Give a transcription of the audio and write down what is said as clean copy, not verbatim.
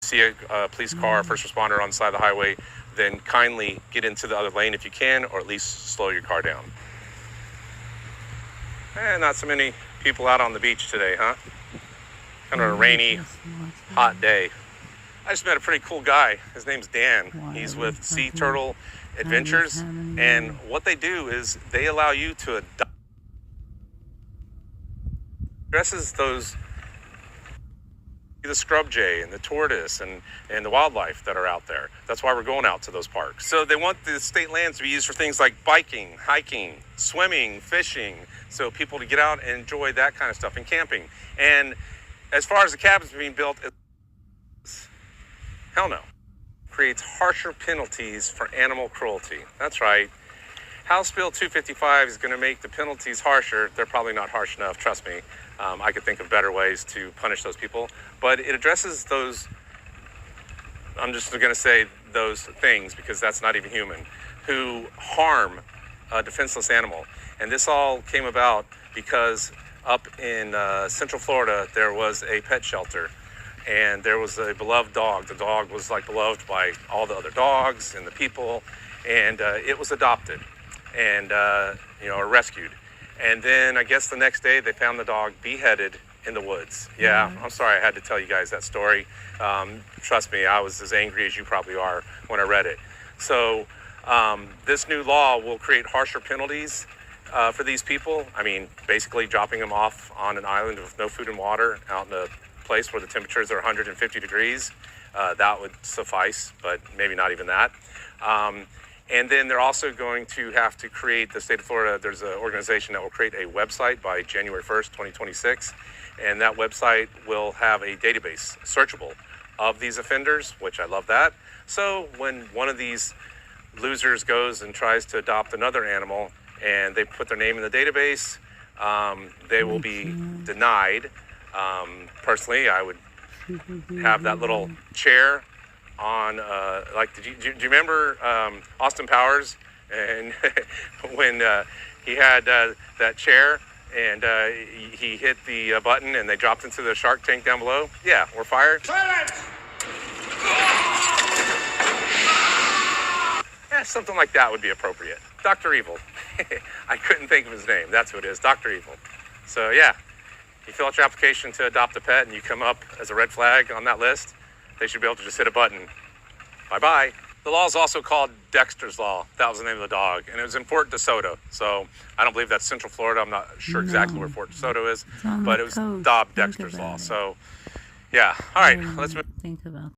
see a police car, first responder on the side of the highway, then kindly get into the other lane if you can, or at least slow your car down. And not so many people out on the beach today, huh? Kind of a rainy, hot day. I just met a pretty cool guy. His name's Dan. He's with Sea Turtle Adventures, and what they do is they allow you to adopt the scrub jay and the tortoise and the wildlife that are out there. That's why we're going out to those parks. So they want the state lands to be used for things like biking, hiking, swimming, fishing, so people to get out and enjoy that kind of stuff, and camping. And as far as the cabins being built, hell no. Creates harsher penalties for animal cruelty. That's right. House Bill 255 is going to make the penalties harsher. They're probably not harsh enough, trust me. I could think of better ways to punish those people. But it addresses those, I'm just going to say those things because that's not even human, who harm a defenseless animal. And this all came about because up in Central Florida, there was a pet shelter. And there was a beloved dog. The dog was like beloved by all the other dogs and the people. And it was adopted and, or rescued. And then I guess the next day they found the dog beheaded in the woods. Yeah, I'm sorry I had to tell you guys that story. Trust me, I was as angry as you probably are when I read it. So this new law will create harsher penalties for these people. I mean, basically dropping them off on an island with no food and water out in a place where the temperatures are 150 degrees. That would suffice, but maybe not even that. And then they're also going to have to create, the state of Florida, there's an organization that will create a website by January 1st, 2026. And that website will have a database, searchable, of these offenders, which I love that. So when one of these losers goes and tries to adopt another animal and they put their name in the database, they will be denied. Personally, I would have that little chair on, do you remember Austin Powers? And when he had that chair and he hit the button and they dropped into the shark tank down below? Yeah, we're fired. Silence! Yeah, something like that would be appropriate. Dr. Evil. I couldn't think of his name. That's who it is, Dr. Evil. So yeah, you fill out your application to adopt a pet and you come up as a red flag on that list, they should be able to just hit a button. Bye-bye. The law is also called Dexter's Law. That was the name of the dog. And it was in Fort DeSoto. So I don't believe that's Central Florida. I'm not sure exactly where Fort DeSoto is. But it was Dexter's Law. So, yeah. All right. Let's move. Think about